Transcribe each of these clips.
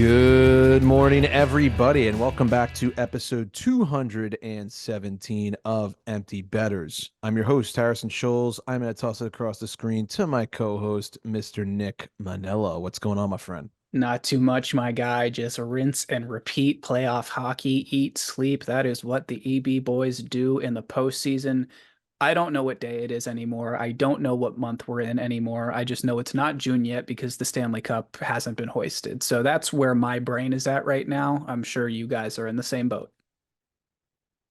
Good morning, everybody, and welcome back to episode 217 of Empty Betters. I'm your host, Harrison Scholes. I'm going to toss it across the screen to my co-host, Mr. Nick Manella. What's going on, my friend? Not too much, my guy. Just rinse and repeat playoff hockey, eat, sleep. That is what the EB boys do in the postseason. I don't know what day it is anymore. I don't know what month we're in anymore. I just know it's not June yet because the Stanley Cup hasn't been hoisted. So that's where my brain is at right now. I'm sure you guys are in the same boat.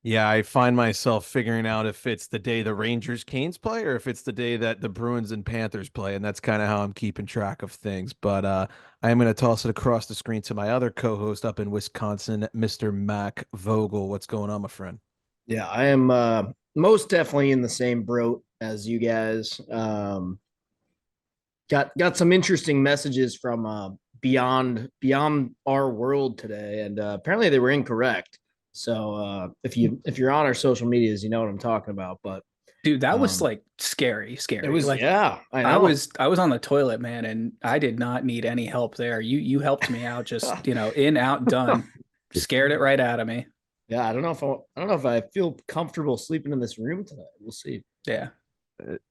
Yeah, I find myself figuring out if it's the day the Rangers Canes play or if it's the day that the Bruins and Panthers play, and that's kind of how I'm keeping track of things. But I am going to toss it across the screen to my other co-host up in Wisconsin, Mr. Mac Vogel. What's going on, my friend? Yeah, I am most definitely in the same boat as you guys. Got some interesting messages from beyond our world today, and apparently they were incorrect. So if you're on our social medias, you know what I'm talking about. But Dude, that was um, like scary, it scary. was Like yeah, I I know. was I was on the toilet, man, and I did not need any help there. You helped me out, just in, out, done. Scared it right out of me. Yeah, I don't know if I feel comfortable sleeping in this room tonight. We'll see. Yeah.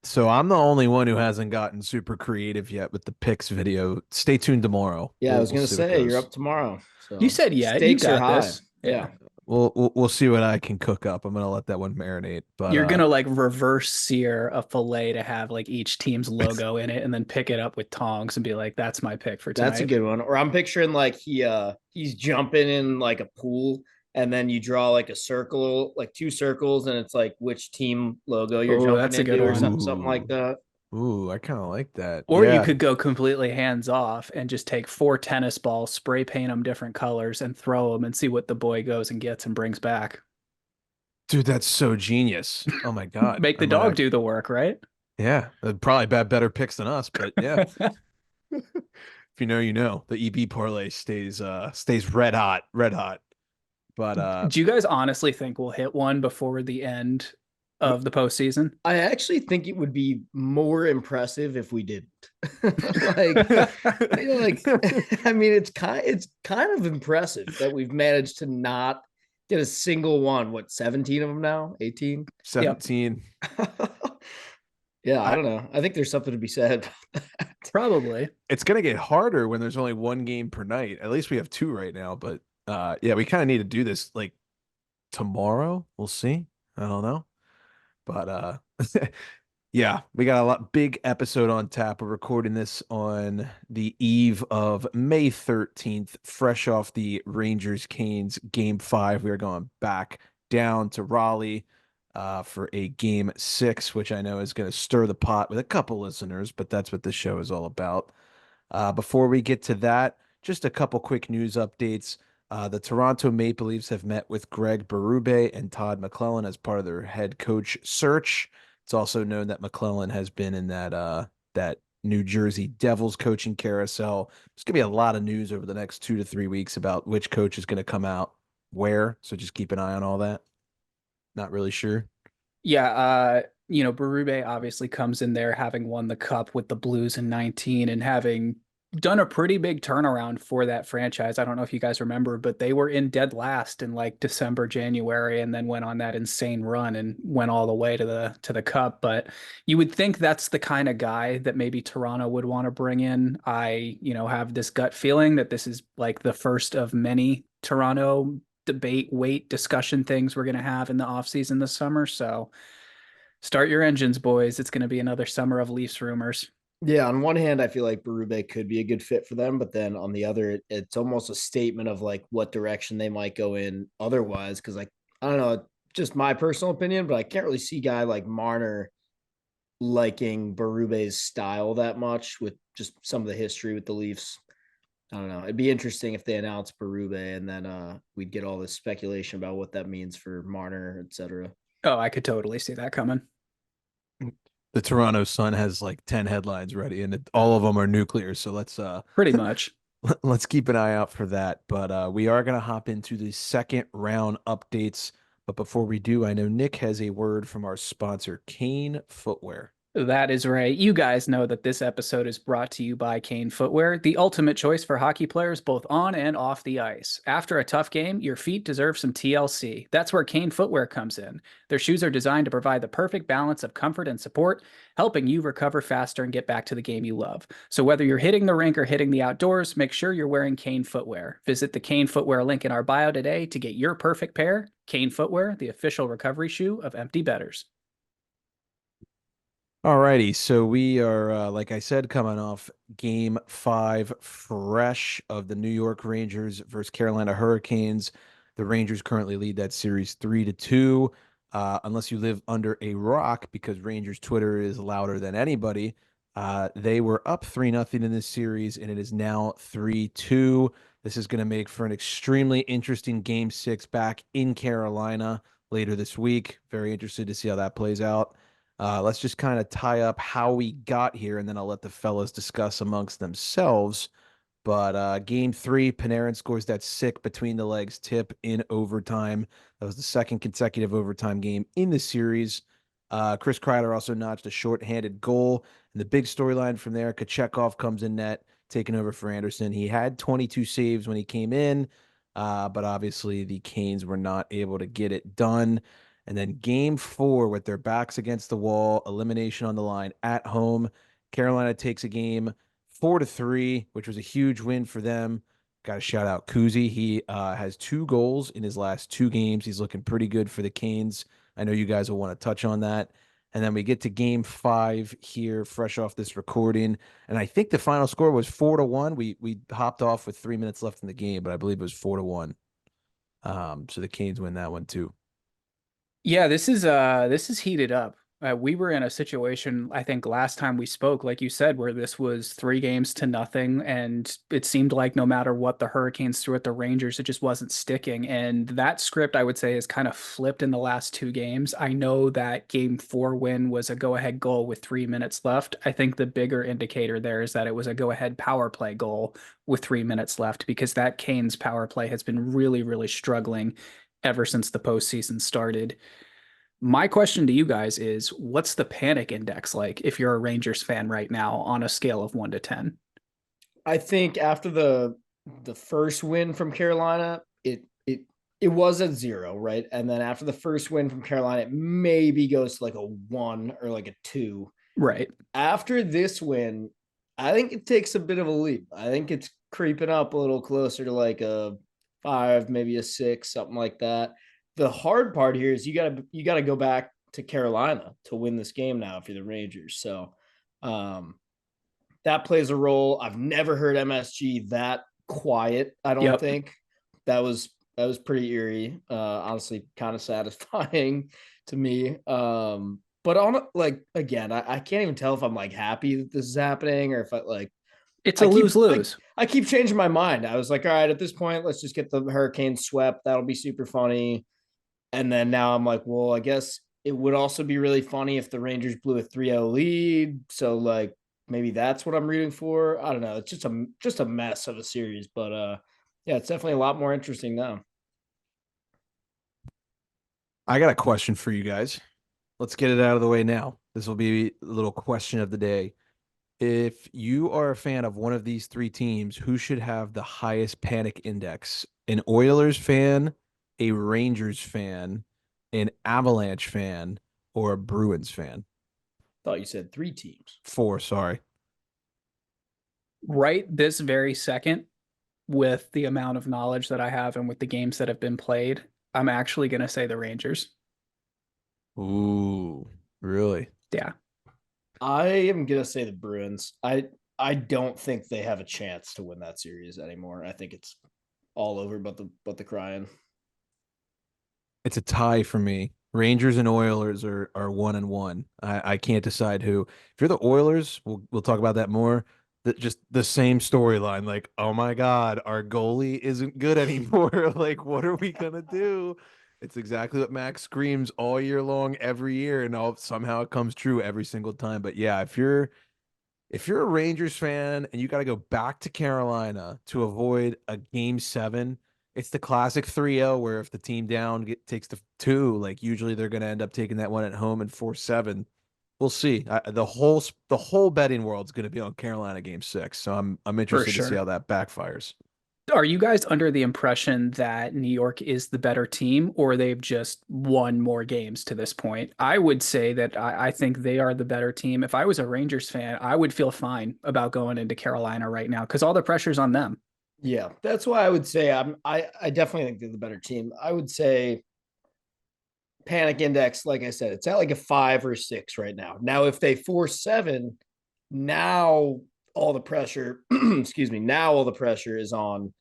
So I'm the only one who hasn't gotten super creative yet with the picks video. Stay tuned tomorrow. Yeah, I We'll was we'll gonna see what say you're goes. up tomorrow, You so said, yeah, you stakes are got high. this. Yeah. Yeah. We'll see what I can cook up. I'm gonna let that one marinate. But You're gonna like reverse sear a fillet to have like each team's logo in it and then pick it up with tongs and be like, that's my pick for That's a tonight. good one. Or I'm picturing like he's jumping in like a pool and then you draw like a circle, like two circles, and it's like which team logo you're Oh, jumping that's a good into or one. something like ooh, that. ooh, I kind of like that. Or you Yeah, could go completely hands off and just take four tennis balls, spray paint them different colors, and throw them and see what the boy goes and gets and brings back. dude, that's so genius. Oh my God, Make I the might dog act. do the work, right? Yeah, probably better picks than us, but yeah. If you know, you know. The EB parlay stays red hot, red hot. But Do you guys honestly think we'll hit one before the end of the postseason? I actually think it would be more impressive if we didn't. Like I mean it's kind of impressive that we've managed to not get a single one. What, 17 of them now? 18? Yep, 17. Yeah, I I don't know. I think there's something to be said. probably. It's gonna get harder when there's only one game per night. At least we have two right now, but yeah, we kind of need to do this like tomorrow. We'll see. I don't know. But yeah, we got a big episode on tap. We're recording this on the eve of May 13th, fresh off the Rangers Canes game 5. We are going back down to Raleigh for a game 6, which I know is going to stir the pot with a couple listeners, but that's what this show is all about. Before we get to that, just a couple quick news updates. The Toronto Maple Leafs have met with Greg Berube and Todd McClellan as part of their head coach search. It's also known that McClellan has been in that New Jersey Devils coaching carousel. There's gonna be a lot of news over the next 2 to 3 weeks about which coach is gonna come out where. So just keep an eye on all that. Not really sure. Yeah, Berube obviously comes in there having won the cup with the Blues in 19 and having done a pretty big turnaround for that franchise. I don't know if you guys remember, but they were in dead last in like December, January, and then went on that insane run and went all the way to the cup. But you would think that's the kind of guy that maybe Toronto would want to bring in. I have this gut feeling that this is like the first of many Toronto debate, weight, discussion things we're going to have in the offseason this summer. So start your engines, boys. It's going to be another summer of Leafs rumors. Yeah, on one hand, I feel like Berube could be a good fit for them, but then on the other, it's almost a statement of like what direction they might go in otherwise. Because like I don't know, just my personal opinion, but I can't really see a guy like Marner liking Berube's style that much with just some of the history with the Leafs. I don't know. It'd be interesting if they announced Berube and then we'd get all this speculation about what that means for Marner, etc. Oh, I could totally see that coming. The Toronto Sun has like 10 headlines ready, and all of them are nuclear. So Pretty much. let's keep an eye out for that. But we are going to hop into the second round updates. But before we do, I know Nick has a word from our sponsor, Kane Footwear. That is right. You guys know that this episode is brought to you by Kane Footwear, the ultimate choice for hockey players both on and off the ice. After a tough game, your feet deserve some TLC. That's where Kane Footwear comes in. Their shoes are designed to provide the perfect balance of comfort and support, helping you recover faster and get back to the game you love. So whether you're hitting the rink or hitting the outdoors, make sure you're wearing Kane Footwear. Visit the Kane Footwear link in our bio today to get your perfect pair. Kane Footwear, the official recovery shoe of Empty Betters. Alrighty, so we are, like I said, coming off game 5 fresh of the New York Rangers versus Carolina Hurricanes. The Rangers currently lead that series 3-2. Unless you live under a rock, because Rangers Twitter is louder than anybody. They were up 3-0 in this series, and it is now 3-2. This is going to make for an extremely interesting game 6 back in Carolina later this week. Very interested to see how that plays out. Let's just kind of tie up how we got here, and then I'll let the fellas discuss amongst themselves. But game 3, Panarin scores that sick between the legs tip in overtime. That was the second consecutive overtime game in the series. Chris Kreider also notched a shorthanded goal. And the big storyline from there, Kachekov comes in net, taking over for Anderson. He had 22 saves when he came in, but obviously the Canes were not able to get it done. And then game 4, with their backs against the wall, elimination on the line at home. Carolina takes a game 4-3, which was a huge win for them. Got to shout out Kuzi. He has 2 goals in his last 2 games. He's looking pretty good for the Canes. I know you guys will want to touch on that. And then we get to game 5 here, fresh off this recording. And I think the final score was 4-1. We hopped off with 3 minutes left in the game, but I believe it was 4-1. So the Canes win that one too. Yeah, this is heated up. We were in a situation, I think, last time we spoke, like you said, where this was 3 games to nothing, and it seemed like no matter what the Hurricanes threw at the Rangers, it just wasn't sticking. And that script, I would say, is kind of flipped in the last 2 games. I know that game 4 win was a go-ahead goal with 3 minutes left. I think the bigger indicator there is that it was a go-ahead power play goal with 3 minutes left, because that Canes power play has been really, really struggling ever since the postseason started. My question to you guys is, what's the panic index like if you're a Rangers fan right now on a scale of 1 to 10? I think after the first win from Carolina, it was at 0, right? And then after the first win from Carolina, it maybe goes to like a 1 or like a 2. Right. After this win, I think it takes a bit of a leap. I think it's creeping up a little closer to like a 5, maybe a 6, something like that. The hard part here is you gotta go back to Carolina to win this game now if you're the Rangers. So um that plays a role. I've never heard MSG that quiet, I don't Yep. think. That was pretty eerie. Honestly, kind of satisfying to me. But on like again, I can't even tell if I'm like happy that this is happening or if I like It's I a keep lose like lose. I keep changing my mind. I was like, all right, at this point, let's just get the Hurricanes swept. That'll be super funny. And then now I'm like, well, I guess it would also be really funny if the Rangers blew a 3-0 lead. So like maybe that's what I'm rooting for. I don't know. It's just a mess of a series, but yeah, it's definitely a lot more interesting now. I got a question for you guys. Let's get it out of the way now. This will be a little question of the day. If you are a fan of one of these 3 teams, who should have the highest panic index? An Oilers fan, a Rangers fan, an Avalanche fan, or a Bruins fan? Thought you said 3 teams. 4, sorry. Right this very second, with the amount of knowledge that I have and with the games that have been played, I'm actually going to say the Rangers. Ooh, really? Yeah. I am gonna say the Bruins. I don't think they have a chance to win that series anymore. I think it's all over but the crying. It's a tie for me. Rangers and Oilers are 1-1. I can't decide who. If you're the Oilers, we'll talk about that more. That just the same storyline. Like, oh my God, our goalie isn't good anymore. Like, what are we gonna do? It's exactly what Max screams all year long, every year, and somehow it comes true every single time. But yeah, if you're a Rangers fan and you got to go back to Carolina to avoid a game 7, it's the classic 3-0 where if the team down takes the 2, like usually they're going to end up taking that one at home and 4-7. we'll see. The whole betting world's going to be on Carolina game 6, so I'm For interested to see sure. how that backfires. Are you guys under the impression that New York is the better team, or they've just won more games to this point? I would say that I think they are the better team. If I was a Rangers fan, I would feel fine about going into Carolina right now because all the pressure's on them. Yeah, that's why I would say I definitely think they're the better team. I would say panic index, like I said, it's at like a 5 or 6 right now. Now, if they force 7, now all the pressure, excuse me, now all the pressure is on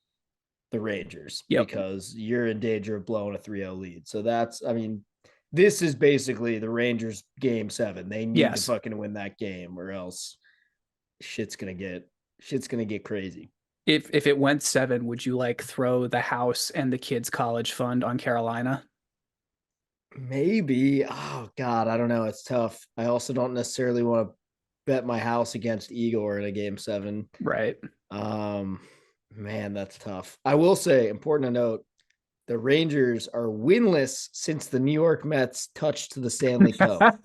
the Rangers Yep. because you're in danger of blowing a 3-0 lead. So that's, I mean, this is basically the Rangers game 7. They need to Yes. fucking win that game or else shit's gonna get shit's gonna get crazy. If it went 7, would you like throw the house and the kids' college fund on Carolina? Maybe. Oh God, I don't know. It's tough. I also don't necessarily want to bet my house against Igor in a game 7. Right. Um, man, that's tough. I will say, important to note, the Rangers are winless since the New York Mets touched the Stanley Cup.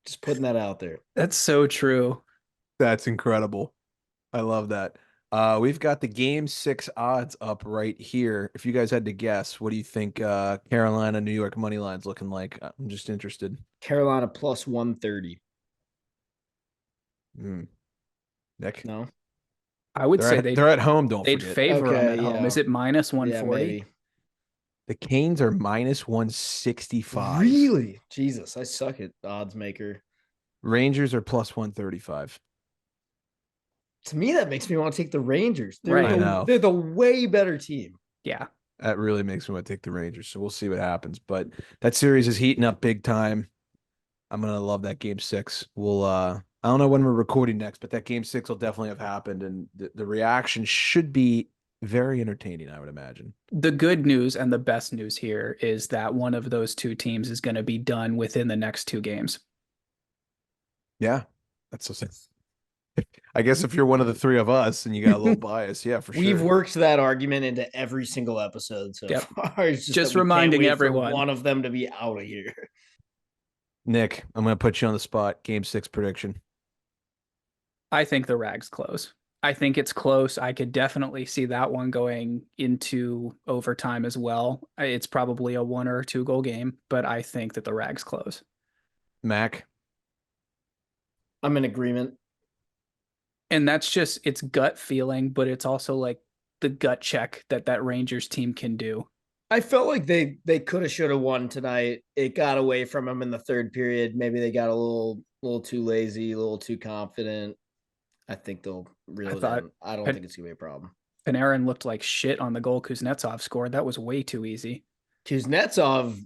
Just putting that out there. That's so true. That's incredible. I love that. We've got the game 6 odds up right here. If you guys had to guess, what do you think Carolina, New York money line's looking like? I'm just interested. Carolina plus 130. Hmm. Nick, No? I would say they're at home, don't they'd forget. favor them Okay, at home. yeah. Is it minus Yeah, 140? maybe. The Canes are minus 165. Really? Jesus, I suck at odds maker. Rangers are plus 135. To me, that makes me want to take the Rangers. Right. I know. They're the way better team. Yeah. That really makes me want to take the Rangers. So we'll see what happens. But that series is heating up big time. I'm gonna love that game 6. I don't know when we're recording next, but that game 6 will definitely have happened, and the reaction should be very entertaining, I would imagine. The good news and the best news here is that one of those two teams is going to be done within the next 2 games. Yeah, that's so sad. I guess if you're one of the 3 of us and you got a little bias, yeah, for We've sure. worked that argument into every single episode so Yep. far. It's Just that we can't reminding wait for everyone. one of them to be out of here. Nick, I'm gonna put you on the spot. Game 6 prediction. I think the Rags close. I think it's close. I could definitely see that one going into overtime as well. It's probably a 1 or 2 goal game, but I think that the Rags close. Mac. I'm in agreement. And that's just it's gut feeling, but it's also like the gut check that Rangers team can do. I felt like they could have should have won tonight. It got away from them in the third period. Maybe they got a little too lazy, a little too confident. I think they'll reel I it thought in. I don't Pan- think it's gonna be a problem. Panarin looked like shit on the goal Kuznetsov scored. That was way too easy. Kuznetsov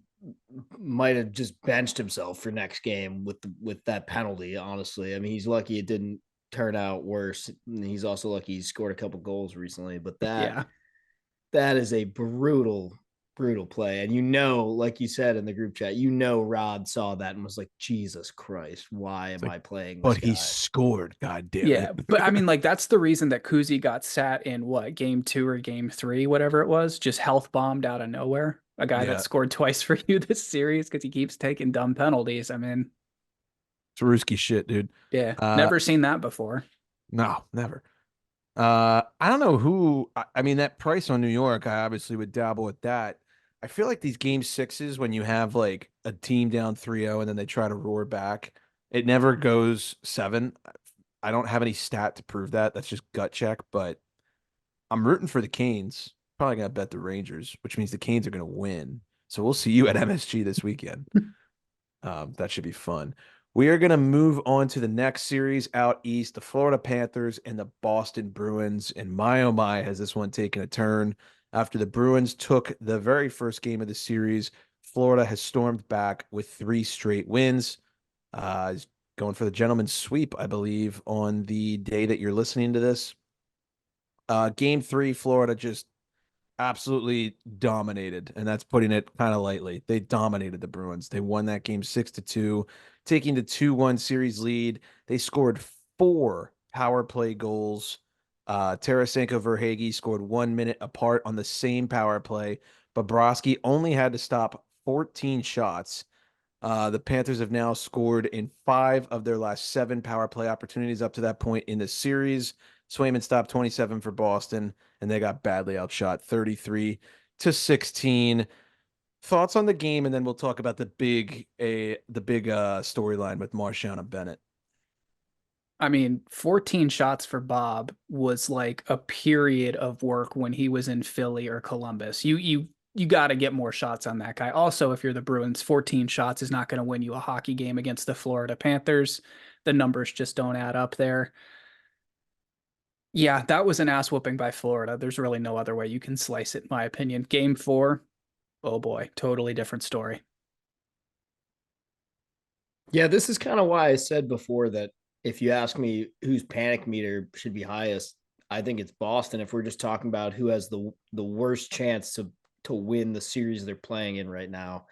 might have just benched himself for next game with that penalty. Honestly, I mean, he's lucky it didn't turn out worse. He's also lucky he scored a couple goals recently. But Yeah. that is a brutal play, and like you said in the group chat, Rod saw that and was like, Jesus Christ, why am I playing this But he guy? scored, god damn Yeah, it. but I mean, like that's the reason that Kuzi got sat in what game 2 or game 3, whatever it was, just health bombed out of nowhere. A guy Yeah. that scored twice for you this series because he keeps taking dumb penalties. I mean, It's Ruski shit, dude. yeah, Uh, never seen that before. no, never. I don't know who. I mean, that price on New York, I obviously would dabble with that. I feel like these game 6s, when you have like a team down 3-0 and then they try to roar back, it never goes 7. I don't have any stat to prove that. That's just gut check, but I'm rooting for the Canes. Probably gonna bet the Rangers, which means the Canes are gonna win. So we'll see you at MSG this weekend. That should be fun. We are going to move on to the next series out east, the Florida Panthers and the Boston Bruins. And my oh my, has this one taken a turn after the Bruins took the very first game of the series. Florida has stormed back with 3 straight wins. Is going for the gentleman's sweep, I believe, on the day that you're listening to this. Game 3, Florida just absolutely dominated, and that's putting it kind of lightly. They dominated the Bruins. They won that game 6-2, taking the 2-1 series lead. They scored 4 power play goals. Tarasenko Verhage scored 1 minute apart on the same power play. Bobrovsky only had to stop 14 shots. The Panthers have now scored in 5 of their last 7 power play opportunities up to that point in the series. Swayman stopped 27 for Boston, and they got badly outshot 33-16. Thoughts on the game, and then we'll talk about the big storyline with Marchand and Bennett. I mean, 14 shots for Bob was like a period of work when he was in Philly or Columbus. You got to get more shots on that guy. Also, if you're the Bruins, 14 shots is not going to win you a hockey game against the Florida Panthers. The numbers just don't add up there. Yeah, that was an ass whooping by Florida. There's really no other way you can slice it, in my opinion. Game 4, oh boy, totally different story. Yeah, this is kind of why I said before that if you ask me whose panic meter should be highest, I think it's Boston. If we're just talking about who has the worst chance to win the series they're playing in right now,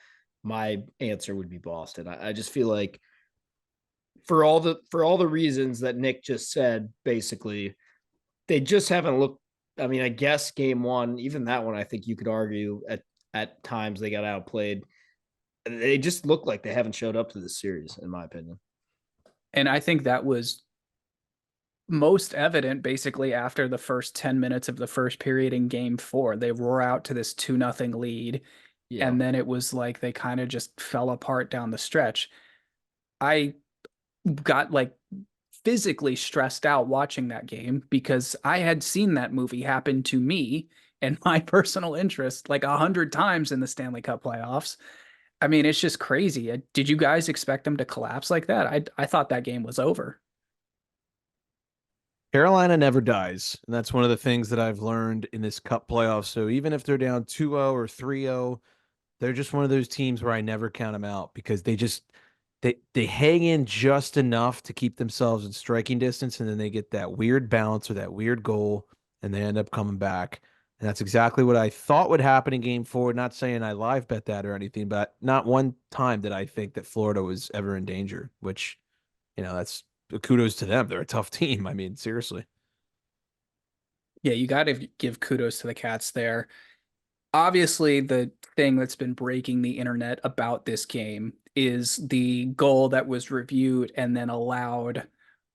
my answer would be Boston. I just feel like for all the reasons that Nick just said, basically, they just haven't looked. I mean, I guess game 1, even that one, I think you could argue at times they got outplayed. They just look like they haven't showed up to this series, in my opinion. And I think that was most evident basically after the first 10 minutes of the first period in game 4. They roar out to this 2-0 lead. Yeah. And then it was like they kind of just fell apart down the stretch. I got like physically stressed out watching that game because I had seen that movie happen to me and my personal interest like 100 times in the Stanley Cup playoffs. I mean, it's just crazy. Did you guys expect them to collapse like that? I thought that game was over. Carolina never dies, and that's one of the things that I've learned in this Cup playoff. So even if they're down 2-0 or 3-0, they're just one of those teams where I never count them out because they hang in just enough to keep themselves in striking distance, and then they get that weird bounce or that weird goal, and they end up coming back. And that's exactly what I thought would happen in game 4. Not saying I live bet that or anything, but not one time did I think that Florida was ever in danger, which, that's kudos to them. They're a tough team. I mean, seriously. Yeah, you got to give kudos to the Cats there. Obviously, the thing that's been breaking the internet about this game is the goal that was reviewed and then allowed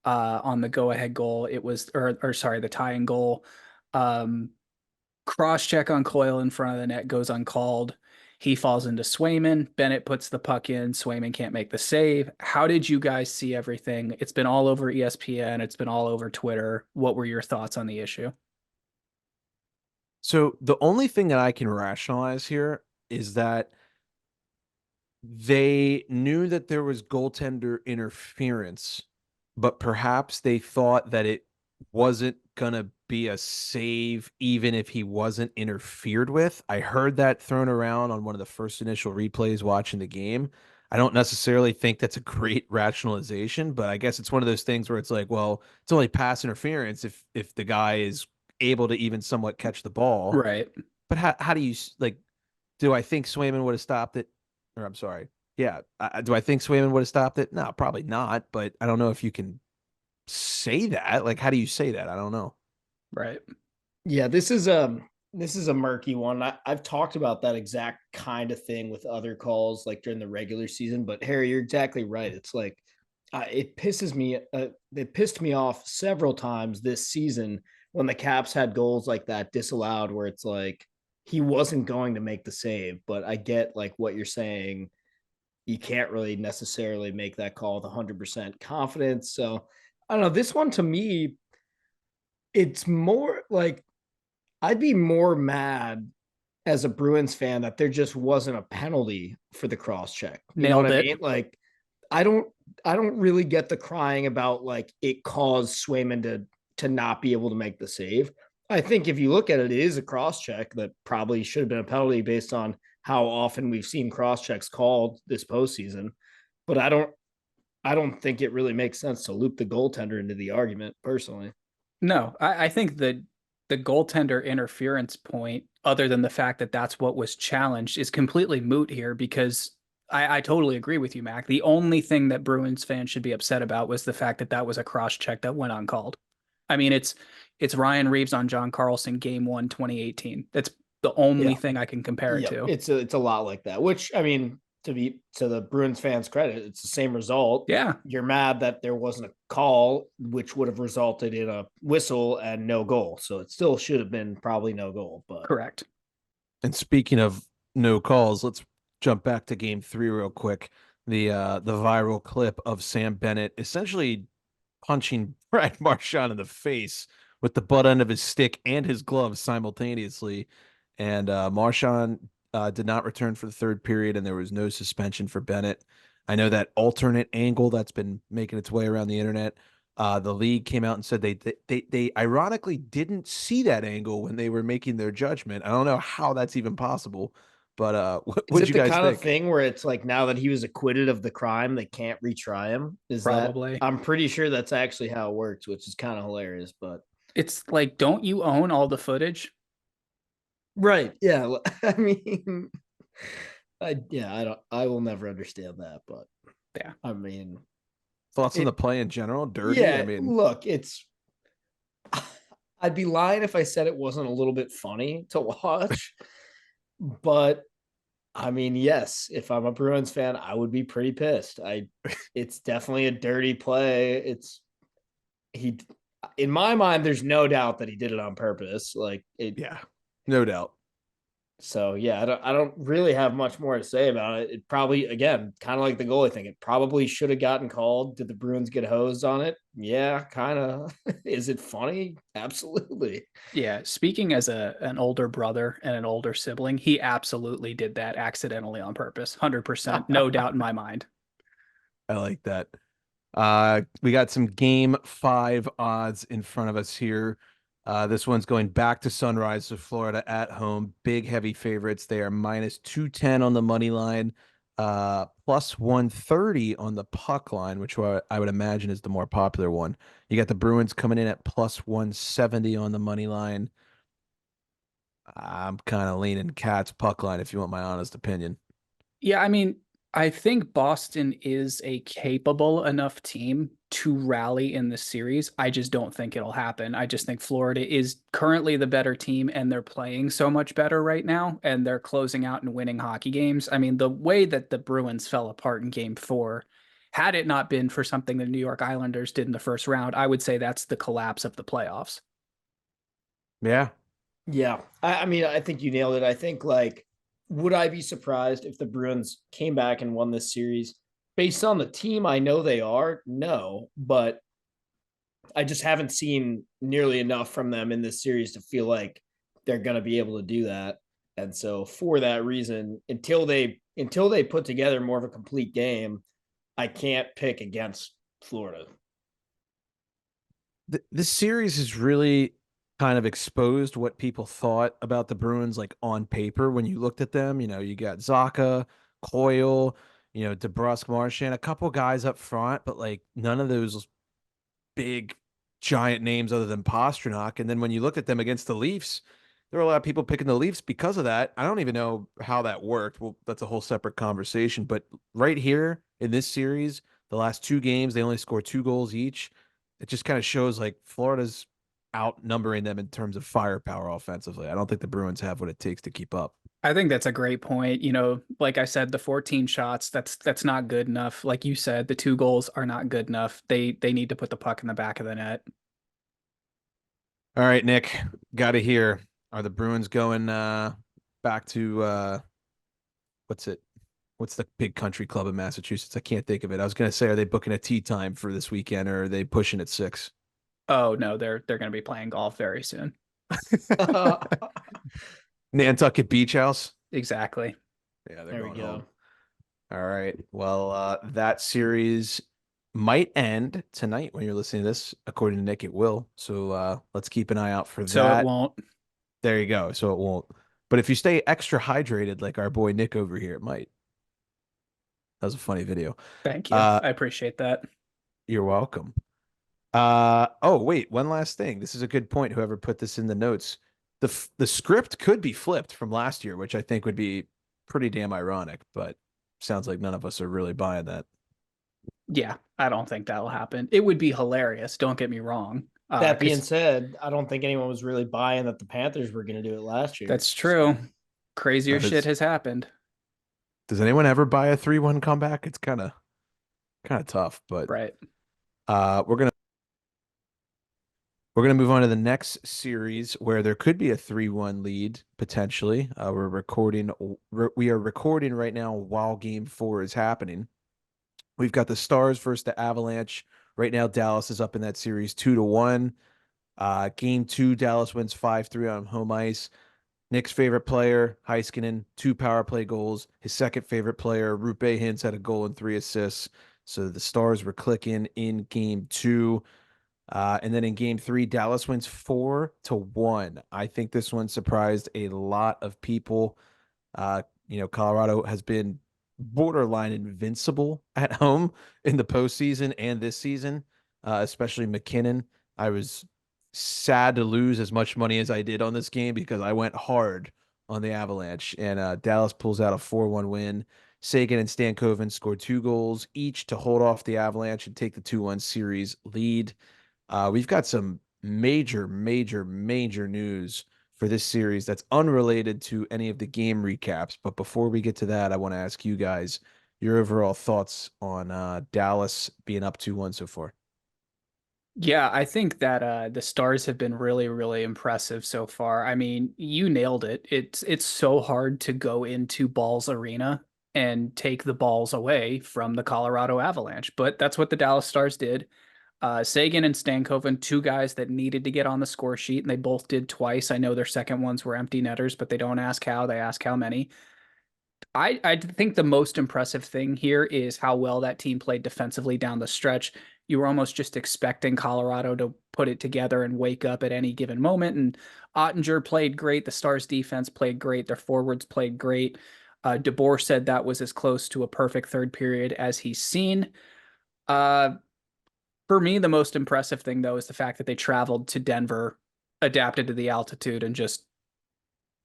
on the go-ahead goal. It was, or sorry, the tying goal. Cross check on Coyle in front of the net goes uncalled. He falls into Swayman. Bennett puts the puck in. Swayman can't make the save. How did you guys see everything? It's been all over ESPN. It's been all over Twitter. What were your thoughts on the issue? So the only thing that I can rationalize here is that they knew that there was goaltender interference, but perhaps they thought that it wasn't going to be a save even if he wasn't interfered with. I heard that thrown around on one of the first initial replays watching the game. I don't necessarily think that's a great rationalization, but I guess it's one of those things where it's like, well, it's only pass interference if the guy is able to even somewhat catch the ball. Right. But how do you like? Do I think Swayman would have stopped it? Or I'm sorry. Yeah. Do I think Swayman would have stopped it? No, probably not. But I don't know if you can say that. Like, how do you say that? I don't know. Right. Yeah, this is a murky one. I've talked about that exact kind of thing with other calls, like during the regular season. But Harry, you're exactly right. It's like it pisses me. It pissed me off several times this season when the Caps had goals like that disallowed, where it's like he wasn't going to make the save. But I get like what you're saying. You can't really necessarily make that call with 100% confidence. So I don't know. This one to me, it's more like I'd be more mad as a Bruins fan that there just wasn't a penalty for the cross check. You know what Nailed I it. mean? Like I don't I don't really get the crying about like it caused Swayman to not be able to make the save. I think if you look at it, it is a cross check that probably should have been a penalty based on how often we've seen cross checks called this postseason. But I don't think it really makes sense to loop the goaltender into the argument personally. No, I think the goaltender interference point, other than the fact that that's what was challenged, is completely moot here because I totally agree with you, Mac. The only thing that Bruins fans should be upset about was the fact that that was a cross check that went uncalled. I mean, it's Ryan Reeves on John Carlson, Game 1, 2018. That's the only Yeah. thing I can compare it Yep. to. It's a lot like that, which I mean, to the Bruins fans' credit, it's the same result. Yeah, You're mad that there wasn't a call, which would have resulted in a whistle and no goal. So it still should have been probably no goal. But correct. And speaking of no calls, let's jump back to game 3 real quick. The viral clip of Sam Bennett essentially punching Brad Marchand in the face with the butt end of his stick and his glove simultaneously. And Marchand did not return for the third period, and there was no suspension for Bennett. I know that alternate angle that's been making its way around the internet. The league came out and said they ironically didn't see that angle when they were making their judgment. I don't know how that's even possible, but what is did it you the guys kind of think? thing where it's like now that he was acquitted of the crime, they can't retry him? Is that Probably. I'm pretty sure that's actually how it works, which is kind of hilarious. But It's like, don't you own all the footage? right, yeah. I mean, I will never understand that, but Yeah. I mean, Thoughts on the it. play in general? Dirty? I Yeah, mean, look, it's. I'd be lying if I said it wasn't a little bit funny to watch, but I mean, yes, if I'm a Bruins fan, I would be pretty pissed. It's definitely a dirty play. He, in my mind, there's no doubt that he did it on purpose. Like it, yeah, no doubt. so yeah, I don't really have much more to say about it. It probably, again, kind of like the goalie thing. It probably should have gotten called. Did the Bruins get hosed on it? Yeah, kind of. Is it funny? Absolutely. Yeah, speaking as an older brother and an older sibling, he absolutely did that accidentally on purpose. 100%, no doubt in my mind. I like that. We got some game 5 odds in front of us here. This one's going back to Sunrise to Florida at home. Big heavy favorites. They are minus 210 on the money line, plus 130 on the puck line, which I would imagine is the more popular one. You got the Bruins coming in at plus 170 on the money line. I'm kind of leaning Cats puck line if you want my honest opinion. Yeah, I mean, I think Boston is a capable enough team to rally in the series. I just don't think it'll happen. I just think Florida is currently the better team and they're playing so much better right now and they're closing out and winning hockey games. I mean, the way that the Bruins fell apart in game 4, had it not been for something the New York Islanders did in the first round, I would say that's the collapse of the playoffs. Yeah. Yeah. I mean, I think you nailed it. I think, like, would I be surprised if the Bruins came back and won this series? Based on the team, I know they are. No, but I just haven't seen nearly enough from them in this series to feel like they're going to be able to do that. And so for that reason, until they put together more of a complete game, I can't pick against Florida. This series has really kind of exposed what people thought about the Bruins, like on paper. When you looked at them, you got Zaka, Coyle, DeBrusque, Marchand, a couple guys up front, but like none of those big giant names other than Pastrnak. And then when you looked at them against the Leafs, there were a lot of people picking the Leafs because of that. I don't even know how that worked. Well, that's a whole separate conversation. But right here in this series, the last 2 games, they only scored 2 goals each. It just kind of shows like Florida's outnumbering them in terms of firepower offensively. I don't think the Bruins have what it takes to keep up. I think that's a great point. You know, like I said, the 14 shots, that's not good enough. Like you said, the 2 goals are not good enough. They need to put the puck in the back of the net. All right, Nick, got to hear. Are the Bruins going back to what's it? What's the big country club in Massachusetts? I can't think of it. I was gonna say, are they booking a tea time for this weekend, or are they pushing at 6? Oh no, they're going to be playing golf very soon. Nantucket Beach House. Exactly. Yeah, they're There we going go. home. All right. Well, that series might end tonight when you're listening to this. According to Nick, it will. So let's keep an eye out for So it that. won't. There you go. So it won't. But if you stay extra hydrated, like our boy Nick over here, it might. That was a funny video. Thank you. Uh, I appreciate that. you're welcome. Oh, wait, one last thing. This is a good point. Whoever put this in the notes, the script could be flipped from last year, which I think would be pretty damn ironic, but sounds like none of us are really buying that. Yeah, I don't think that'll happen. It would be hilarious. Don't get me wrong. That being said, I don't think anyone was really buying that the Panthers were going to do it last year. That's true. Crazier That shit is has happened. Does anyone ever buy a 3-1 comeback? It's kind of tough, but Right. uh we're gonna we're gonna move on to the next series where there could be a 3-1 lead potentially. We are recording right now while game 4 is happening. We've got the Stars versus the Avalanche. Right now, Dallas is up in that series 2-1. Game 2, Dallas wins 5-3 on home ice. Nick's favorite player, Heiskanen, 2 power play goals. His second favorite player, Rupe Hintz, had a goal and 3 assists. So the Stars were clicking in game 2. And then in game 3, Dallas wins 4-1. I think this one surprised a lot of people. Colorado has been borderline invincible at home in the postseason and this season, especially McKinnon. I was sad to lose as much money as I did on this game because I went hard on the Avalanche, and Dallas pulls out a 4-1 win. Sagan and Stankoven scored 2 goals each to hold off the Avalanche and take the 2-1 series lead. We've got some major, major, major news for this series that's unrelated to any of the game recaps. But before we get to that, I want to ask you guys your overall thoughts on Dallas being up 2-1 so far. Yeah, I think that the Stars have been really, really impressive so far. I mean, you nailed it. It's so hard to go into Balls Arena and take the balls away from the Colorado Avalanche, but that's what the Dallas Stars did. Sagan and Stankoven, 2 guys that needed to get on the score sheet, and they both did twice. I know their second ones were empty netters, but they don't ask how, they ask how many. I think the most impressive thing here is how well that team played defensively down the stretch. You were almost just expecting Colorado to put it together and wake up at any given moment. And Ottinger played great. The Stars defense played great. Their forwards played great. DeBoer said that was as close to a perfect third period as he's seen. Uh, for me, the most impressive thing, though, is the fact that they traveled to Denver, adapted to the altitude, and just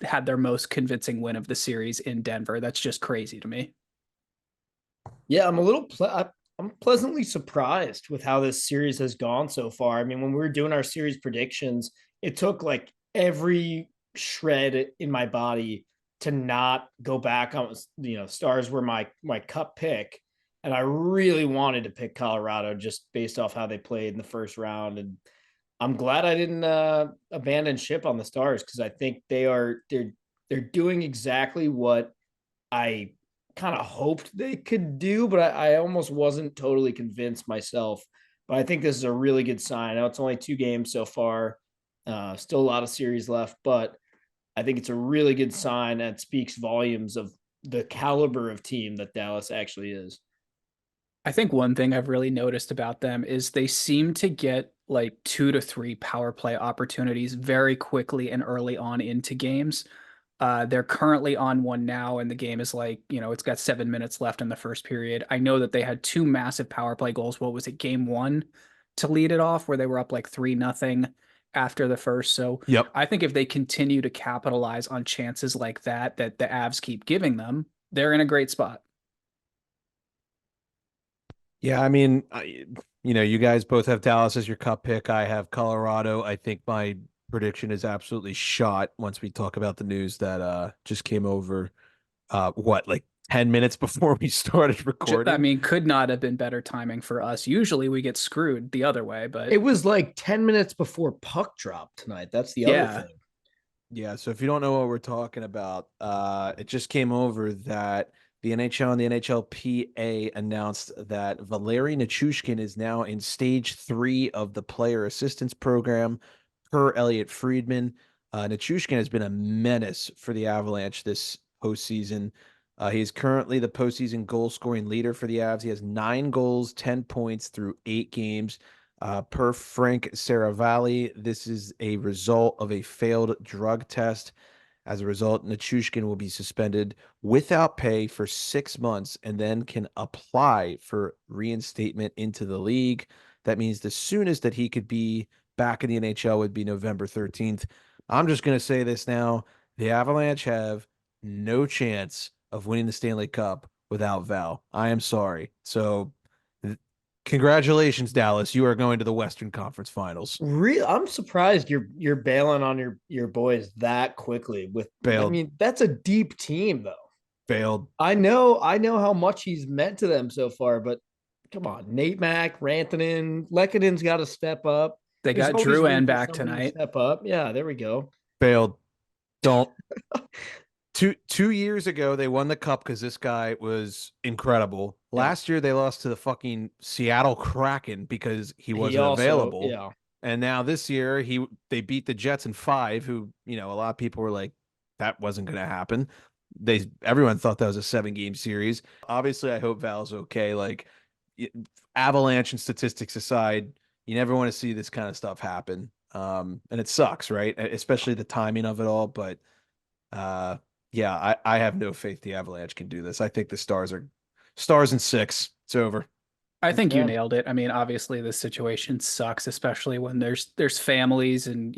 had their most convincing win of the series in Denver. That's just crazy to me. Yeah, I'm pleasantly surprised with how this series has gone so far. I mean, when we were doing our series predictions, it took like every shred in my body to not go back on, Stars were my cup pick, and I really wanted to pick Colorado just based off how they played in the first round. And I'm glad I didn't abandon ship on the Stars, because I think they're doing exactly what I kind of hoped they could do, but I almost wasn't totally convinced myself. But I think this is a really good sign. I know it's only 2 games so far, still a lot of series left, but I think it's a really good sign that speaks volumes of the caliber of team that Dallas actually is. I think one thing I've really noticed about them is they seem to get like 2 to 3 power play opportunities very quickly and early on into games. They're currently on one now, and the game is like, it's got 7 minutes left in the first period. I know that they had 2 massive power play goals. What was it, game 1 to lead it off, where they were up like 3-0 after the first. So Yep. I think if they continue to capitalize on chances like that the Avs keep giving them, they're in a great spot. Yeah, I mean, you guys both have Dallas as your cup pick. I have Colorado. I think my prediction is absolutely shot once we talk about the news that just came over like 10 minutes before we started I recording. mean, could not have been better timing for us. Usually we get screwed the other way, but It was like 10 minutes before puck drop tonight. That's the other yeah. thing. Yeah, so if you don't know what we're talking about, it just came over that the NHL and the NHLPA announced that Valeri Nichushkin is now in stage 3 of the player assistance program per Elliot Friedman. Nichushkin has been a menace for the Avalanche this postseason. He is currently the postseason goal scoring leader for the Avs. He has 9 goals, 10 points through 8 games. Per Frank Saravalli, this is a result of a failed drug test. As a result, Nichushkin will be suspended without pay for 6 months and then can apply for reinstatement into the league. That means the soonest that he could be back in the NHL would be November 13th. I'm just going to say this now. The Avalanche have no chance of winning the Stanley Cup without Val. I am sorry. So congratulations, Dallas. You are going to the Western Conference Finals. I'm surprised you're bailing on your boys that quickly. I Bailed. mean, that's a deep team though. Failed. I know how much he's meant to them so far, but come on, Nate Mack, Rantanen, Lekkonen's got to step up. They There's got always room Drouin for back somebody to tonight. step up. Yeah, there we go. Failed. Don't. Two years ago they won the cup because this guy was incredible. Yeah. Last year they lost to the fucking Seattle Kraken because he He wasn't also, available. yeah. And now this year they beat the Jets in five, who, a lot of people were like, that wasn't gonna happen. Everyone thought that was a 7 game series. Obviously, I hope Val's okay. Like, Avalanche and statistics aside, you never want to see this kind of stuff happen. And it sucks, right? Especially the timing of it all. But uh yeah, I have no faith the Avalanche can do this. I think the Stars in 6. It's over. I think you Yeah. nailed it. I mean, obviously this situation sucks, especially when there's families and,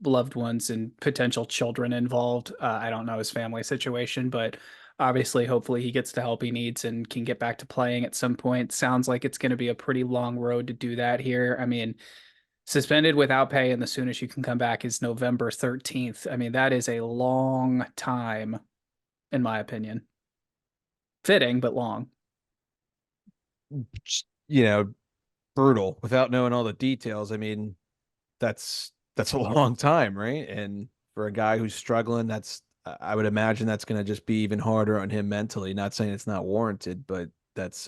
loved ones and potential children involved. I don't know his family situation, but obviously hopefully he gets the help he needs and can get back to playing at some point. Sounds like it's going to be a pretty long road to do that here. I mean, suspended without pay and the soonest you can come back is November 13th. I mean, that is a long time in my opinion. Fitting, but long. Just, brutal without knowing all the details. I mean, that's a long time, right? And for a guy who's struggling, I would imagine that's going to just be even harder on him mentally. Not saying it's not warranted, but that's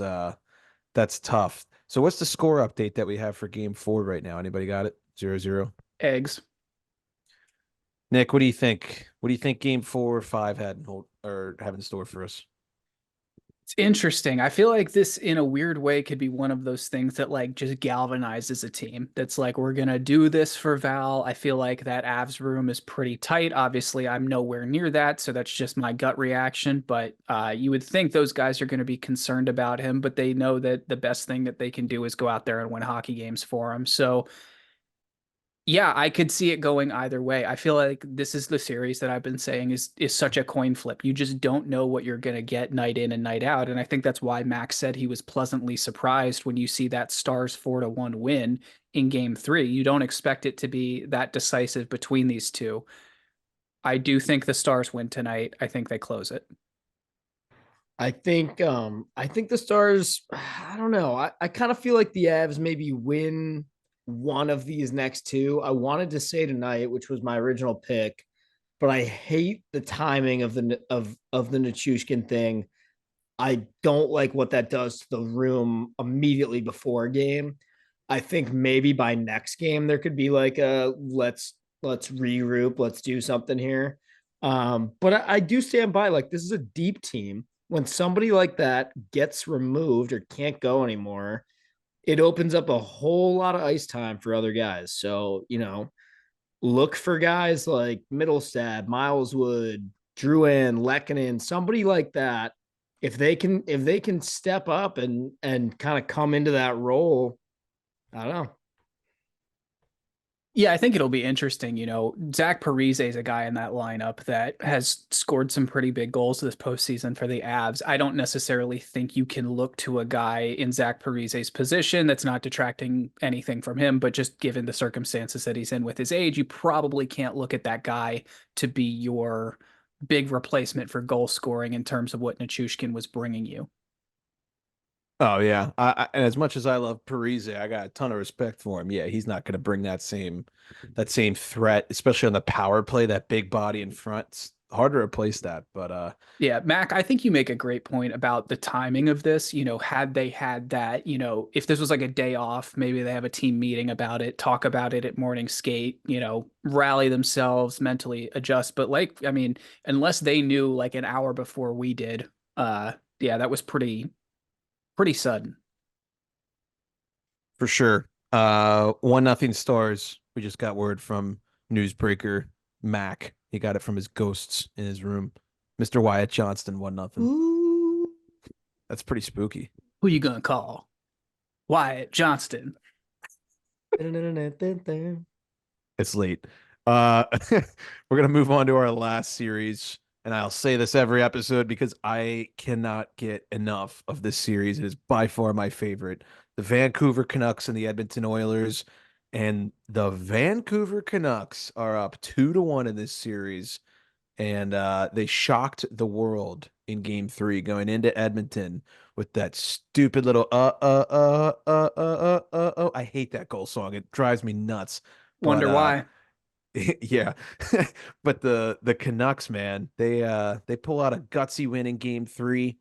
tough. So what's the score update that we have for game 4 right now? Anybody got it? 0-0. Eggs. Nick, what do you think? What do you think game 4 or 5 had in hold or have in store for us? It's interesting. I feel like this, in a weird way, could be one of those things that like just galvanizes a team. That's like, we're gonna do this for Val. I feel like that Avs room is pretty tight. Obviously, I'm nowhere near that, so that's just my gut reaction. But you would think those guys are going to be concerned about him, but they know that the best thing that they can do is go out there and win hockey games for him. So yeah, I could see it going either way. I feel like this is the series that I've been saying is such a coin flip. You just don't know what you're going to get night in and night out. And I think that's why Max said he was pleasantly surprised when you see that Stars 4-1 win in game 3. You don't expect it to be that decisive between these two. I do think the Stars win tonight. I think they close it. I think the Stars, I don't know. I kind of feel like the Avs maybe win one of these next two. I wanted to say tonight, which was my original pick, but I hate the timing of the Nichushkin thing. I don't like what that does to the room immediately before a game. I think maybe by next game there could be like a let's regroup, let's do something here. But I do stand by, like, this is a deep team. When somebody like that gets removed or can't go anymore, it opens up a whole lot of ice time for other guys. So, look for guys like Middlestad, Miles Wood, Drouin, Lekkonen, somebody like that. If they can step up and kind of come into that role, I don't know. Yeah, I think it'll be interesting. Zach Parise is a guy in that lineup that has scored some pretty big goals this postseason for the Avs. I don't necessarily think you can look to a guy in Zach Parise's position. That's not detracting anything from him, but just given the circumstances that he's in with his age, you probably can't look at that guy to be your big replacement for goal scoring in terms of what Nichushkin was bringing you. Oh yeah, and as much as I love Parise, I got a ton of respect for him. Yeah, he's not going to bring that same threat, especially on the power play. That big body in front, it's hard to replace that. But Yeah, Mac, I think you make a great point about the timing of this. Had they had that, if this was like a day off, maybe they have a team meeting about it, talk about it at morning skate, rally themselves, mentally adjust. But like, I mean, unless they knew like an hour before we did, yeah, that was pretty sudden. for sure, 1-0 Stars. We just got word from newsbreaker Mac. He got it from his ghosts in his room. Mr. Wyatt Johnston 1-0. Ooh. That's pretty spooky. Who you gonna call? Wyatt Johnston. It's late. We're gonna move on to our last series, and I'll say this every episode because I cannot get enough of this series. It is by far my favorite. The Vancouver Canucks and the Edmonton Oilers, and the Vancouver Canucks are up 2-1 in this series, and they shocked the world in game 3 going into Edmonton with that stupid little I hate that goal song. It drives me nuts. But Wonder why. yeah. But the Canucks, man, they pull out a gutsy win in game 3.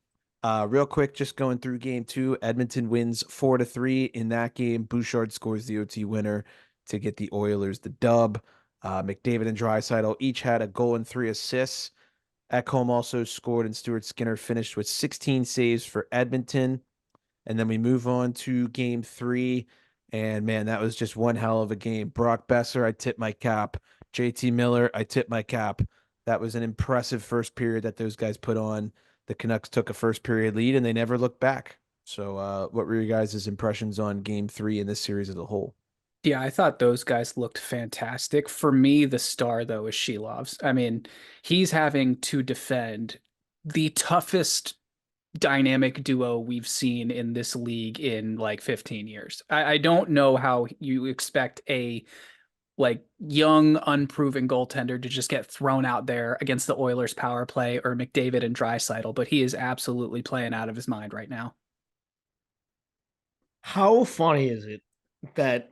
Real quick, just going through game 2, Edmonton wins 4-3 in that game. Bouchard scores the OT winner to get the Oilers the dub. McDavid and Draisaitl each had a goal and 3 assists. Ekholm also scored, and Stuart Skinner finished with 16 saves for Edmonton. And then we move on to game 3. And man, that was just one hell of a game. Brock Besser, I tip my cap. JT Miller, I tip my cap. That was an impressive first period that those guys put on. The Canucks took a first period lead and they never looked back. So, what were your guys' impressions on game 3 in this series as a whole? Yeah, I thought those guys looked fantastic. For me, the star though is Shelovs. I mean, he's having to defend the toughest dynamic duo we've seen in this league in like 15 years. I don't know how you expect a like young, unproven goaltender to just get thrown out there against the Oilers power play or McDavid and Draisaitl, but he is absolutely playing out of his mind right now. How funny is it that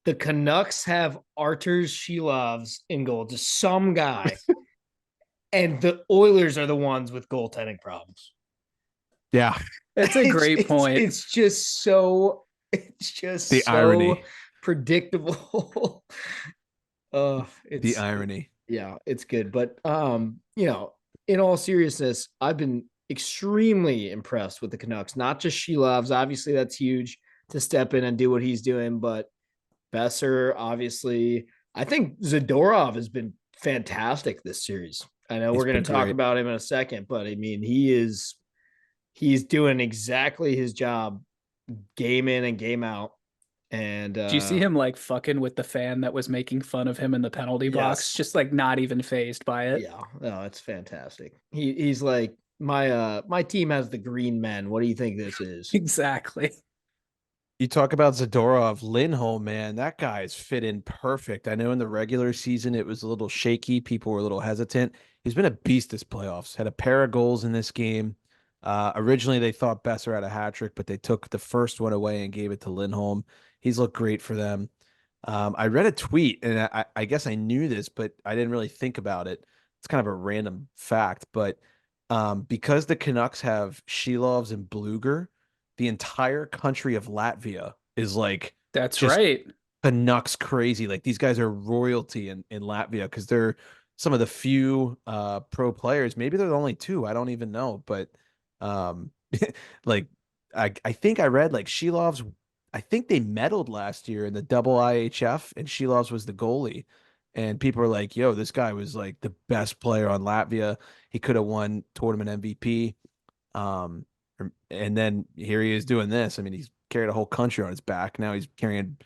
the Canucks have Arturs Shilovs in goal, just some guy, and the Oilers are the ones with goaltending problems? Yeah, That's a great point. It's just the so irony. predictable. The It's irony. yeah, it's good. But in all seriousness, I've been extremely impressed with the Canucks. Not just Shilovs, obviously that's huge to step in and do what he's doing, but Besser, obviously. I think Zadorov has been fantastic this series. I know He's we're going been to talk great. about him in a second, but I mean, he's doing exactly his job game in and game out. And Do you see him like fucking with the fan that was making fun of him in the penalty box? yes, Just like not even phased by it. yeah, no, it's fantastic. He's like my team has the green men. What do you think this is? Exactly. You talk about Zadorov, Lindholm, man, that guy is fit in perfect. I know in the regular season it was a little shaky. People were a little hesitant. He's been a beast this playoffs. Had a pair of goals in this game. Originally they thought Besser had a hat trick, but they took the first one away and gave it to Lindholm. He's looked great for them. I read a tweet, and I guess I knew this, but I didn't really think about it. It's kind of a random fact, but because the Canucks have Shilovs and Bluger, the entire country of Latvia is like That's just right. Canucks crazy. Like these guys are royalty in Latvia because they're some of the few pro players. Maybe they're the only two. I don't even know. But um like I think I read like Shilov's I think they medaled last year in the double IHF and Shilov's was the goalie. And people were like, yo, this guy was like the best player on Latvia. He could have won tournament MVP. Um, and then here he is doing this. I mean, he's carried a whole country on his back. Now he's carrying,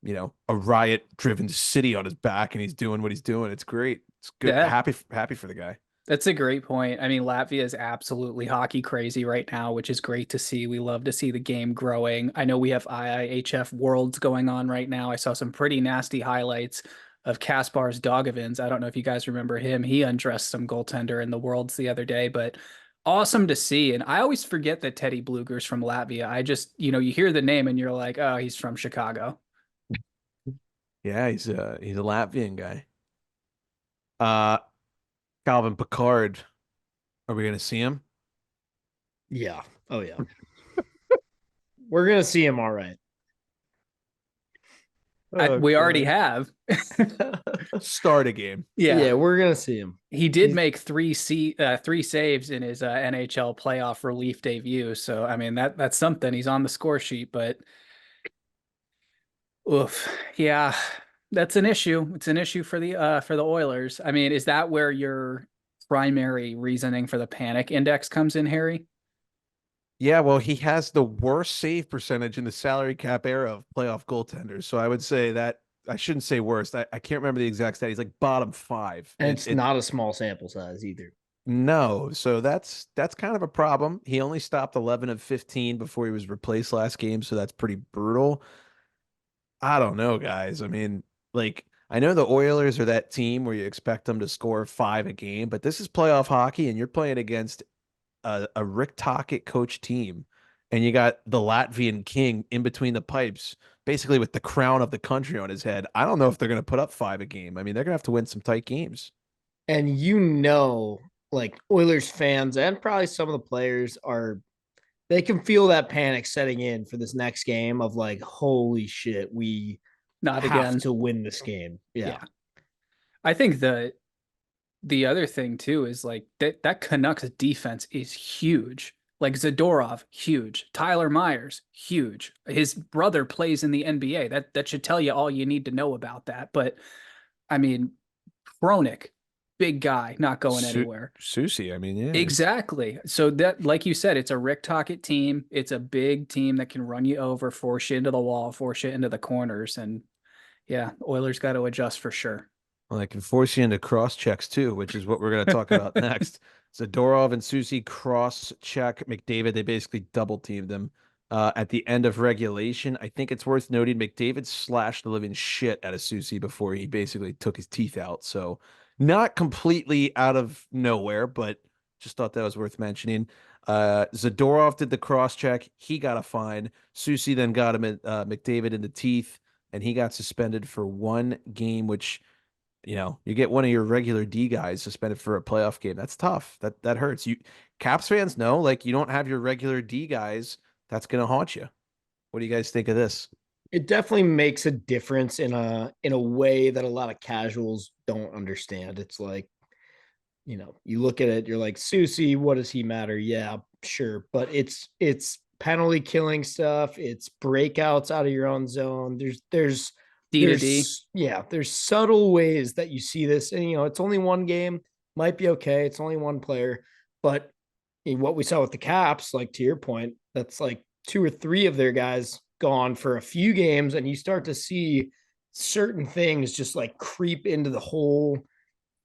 a riot-driven city on his back, and he's doing what he's doing. It's great. It's good. Yeah. Happy for the guy. That's a great point. I mean, Latvia is absolutely hockey crazy right now, which is great to see. We love to see the game growing. I know we have IIHF Worlds going on right now. I saw some pretty nasty highlights of Kaspar's Dogovins. I don't know if you guys remember him. He undressed some goaltender in the Worlds the other day, but awesome to see. And I always forget that Teddy Bluger's from Latvia. I just, you hear the name and you're like, oh, he's from Chicago. Yeah, he's a Latvian guy. Uh, Calvin Picard. Are we gonna see him? Yeah. Oh yeah. We're gonna see him all right. Oh, We already God. have. Start a game. Yeah. Yeah, we're gonna see him. He did make three saves in his NHL playoff relief debut. So I mean that's something. He's on the score sheet, but oof, yeah, that's an issue. It's an issue for the Oilers. I mean, is that where your primary reasoning for the panic index comes in, Harry? Yeah, well, he has the worst save percentage in the salary cap era of playoff goaltenders. So I would say that I shouldn't say worst. I can't remember the exact stat. He's like bottom five. And it's not a small sample size either. No, so that's kind of a problem. He only stopped 11 of 15 before he was replaced last game, so that's pretty brutal. I don't know, guys. I mean, like I know the Oilers are that team where you expect them to score 5 a game, but this is playoff hockey, and you're playing against a Rick Tocchet coach team, and you got the Latvian king in between the pipes, basically with the crown of the country on his head. I don't know if they're going to put up 5 a game. I mean, they're going to have to win some tight games. And like Oilers fans and probably some of the players are they can feel that panic setting in for this next game of like, holy shit, we Not have again. to win this game. Yeah. Yeah. I think the other thing too is like that Canucks defense is huge. Like Zadorov, huge. Tyler Myers, huge. His brother plays in the NBA. That should tell you all you need to know about that. But I mean, Chronic, big guy, not going anywhere. Susie, I mean, yeah. Exactly. So that, like you said, it's a Rick Tocchet team. It's a big team that can run you over, force you into the wall, force you into the corners. And yeah, Oilers got to adjust for sure. Well, I can force you into cross checks too, which is what we're going to talk about next. Zadorov and Susie cross check McDavid. They basically double teamed him at the end of regulation. I think it's worth noting McDavid slashed the living shit out of Susie before he basically took his teeth out. So not completely out of nowhere, but just thought that was worth mentioning. Zadorov did the cross check. He got a fine. Susie then got him McDavid in the teeth, and he got suspended for 1 game, which you get one of your regular D guys suspended for a playoff game. That's tough. That hurts. Caps fans know, like, you don't have your regular D guys. That's gonna haunt you. What do you guys think of this? It definitely makes a difference in a way that a lot of casuals don't understand. It's like, you look at it, you're like, Susie, what does he matter? Yeah, sure. But it's penalty killing stuff, it's breakouts out of your own zone. D to D. There's subtle ways that you see this. And it's only 1 game, might be okay. It's only one player. But what we saw with the Caps, like to your point, that's like 2 or 3 of their guys gone for a few games, and you start to see certain things just like creep into the whole,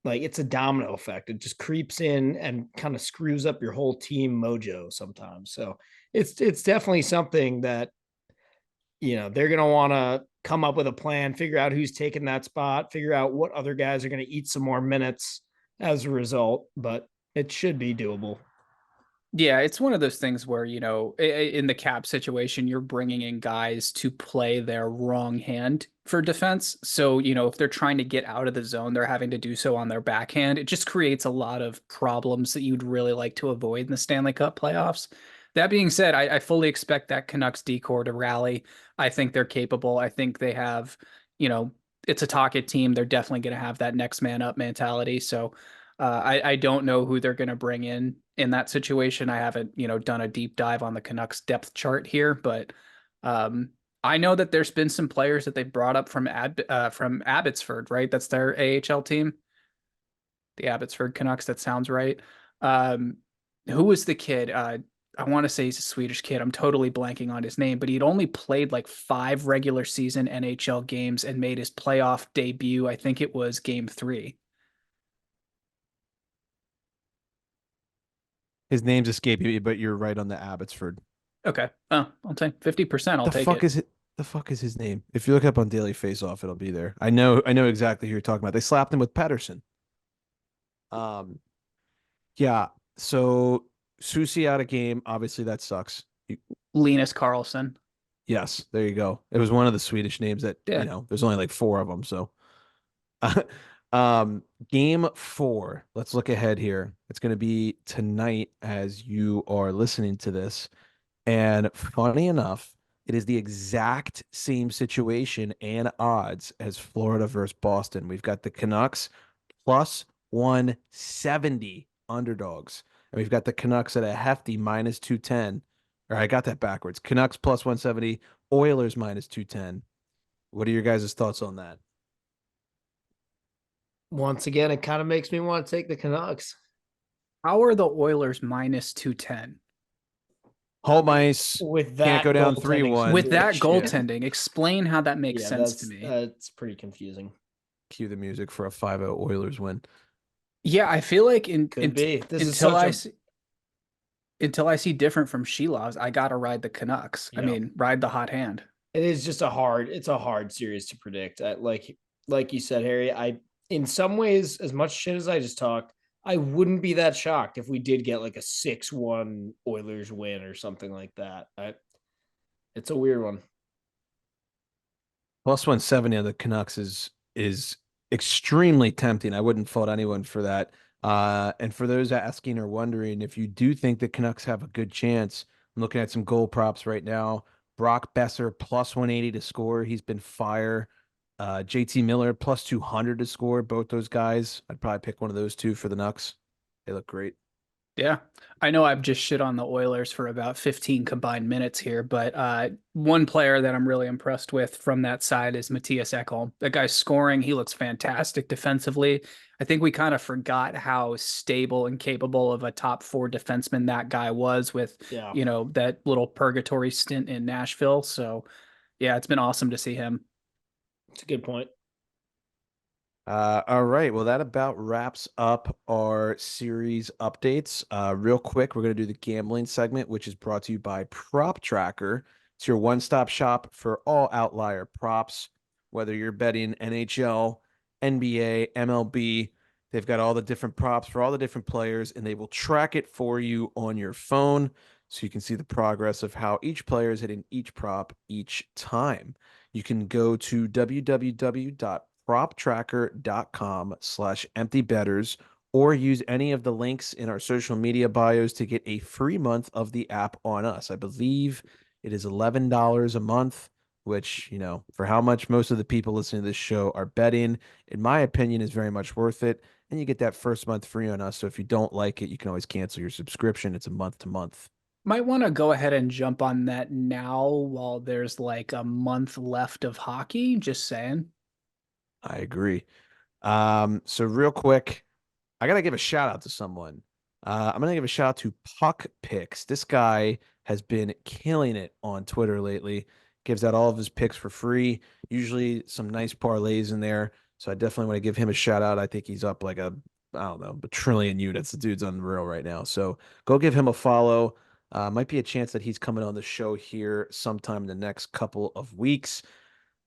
like it's a domino effect. It just creeps in and kind of screws up your whole team mojo sometimes. So it's definitely something that they're going to want to come up with a plan, figure out who's taking that spot, figure out what other guys are going to eat some more minutes as a result, but it should be doable. Yeah, it's one of those things where, in the Cap situation, you're bringing in guys to play their wrong hand for defense. So, if they're trying to get out of the zone, they're having to do so on their backhand. It just creates a lot of problems that you'd really like to avoid in the Stanley Cup playoffs. That being said, I fully expect that Canucks decor to rally. I think they're capable. I think they have, it's a Tocchet team. They're definitely going to have that next man up mentality. So, I don't know who they're going to bring in that situation. I haven't, done a deep dive on the Canucks depth chart here, but I know that there's been some players that they brought up from Abbotsford, right? That's their AHL team, the Abbotsford Canucks. That sounds right. Who was the kid? I want to say he's a Swedish kid. I'm totally blanking on his name, but he'd only played like 5 regular season NHL games and made his playoff debut. I think it was game 3. His name's escaping me, but you're right on the Abbotsford. Okay. Oh, I'll take 50%. I'll take it. The fuck is his name? If you look up on Daily Faceoff, it'll be there. I know exactly who you're talking about. They slapped him with Pedersen. Yeah. So Susie out of game. Obviously, that sucks. Linus Carlson. Yes, there you go. It was one of the Swedish names that, there's only like 4 of them. So, game 4. Let's look ahead here. It's going to be tonight as you are listening to this. And funny enough, it is the exact same situation and odds as Florida versus Boston. We've got the Canucks plus 170 underdogs. And we've got the Canucks at a hefty minus 210. Or I got that backwards. Canucks plus 170, Oilers minus 210. What are your guys' thoughts on that? Once again, it kind of makes me want to take the Canucks. How are the Oilers minus 210? Home ice with that can't go down 3-1. With that goaltending, explain how that makes sense to me. It's pretty confusing. Cue the music for a 5-0 Oilers win. Yeah, I feel like until I see different from Shilov's, I gotta ride the Canucks. Yeah. I mean, ride the hot hand. It is just a hard series to predict. like you said, Harry, in some ways, as much shit as I just talked, I wouldn't be that shocked if we did get like a 6-1 Oilers win or something like that. It's a weird one. Plus 170 on the Canucks is extremely tempting. I wouldn't fault anyone for that. And for those asking or wondering, if you do think the Canucks have a good chance, I'm looking at some goal props right now. Brock Besser plus 180 to score. He's been fire. JT Miller plus 200 to score. Both those guys. I'd probably pick one of those two for the Nucks. They look great. Yeah. I know I've just shit on the Oilers for about 15 combined minutes here, but one player that I'm really impressed with from that side is Matthias Ekholm. That guy's scoring. He looks fantastic defensively. I think we kind of forgot how stable and capable of a top four defenseman that guy was with, Yeah, that little purgatory stint in Nashville. So, yeah, it's been awesome to see him. it's a good point. All right. Well, that about wraps up our series updates. Real quick, we're going to do the gambling segment, which is brought to you by Prop Tracker. It's your one-stop shop for all outlier props, whether you're betting NHL, NBA, MLB. They've got all the different props for all the different players, and they will track it for you on your phone so you can see the progress of how each player is hitting each prop each time. You can go to www.proptracker.com/emptybetters or use any of the links in our social media bios to get a free month of the app on us. I believe it is $11 a month, which, for how much most of the people listening to this show are betting, in my opinion, is very much worth it. And you get that first month free on us. So if you don't like it, you can always cancel your subscription. It's a month to month. Might want to go ahead and jump on that now while there's like a month left of hockey. Just saying. I agree. So real quick, I gotta give a shout out to someone. I'm gonna give a shout out to Puck Picks. This guy has been killing it on Twitter lately. Gives out all of his picks for free. Usually some nice parlays in there. So I definitely want to give him a shout out. I think he's up like I don't know, a trillion units. The dude's unreal right now. So go give him a follow. Might be a chance that he's coming on the show here sometime in the next couple of weeks.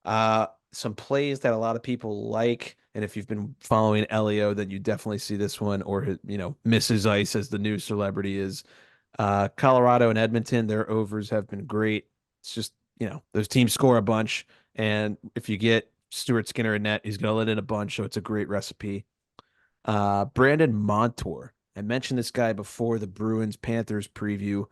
Some plays that a lot of people like, and if you've been following Elio, then you definitely see this one, or Mrs. Ice as the new celebrity is. Colorado and Edmonton, their overs have been great. It's just those teams score a bunch, and if you get Stuart Skinner in net, he's gonna let in a bunch, so it's a great recipe. Brandon Montour. I mentioned this guy before the Bruins Panthers preview.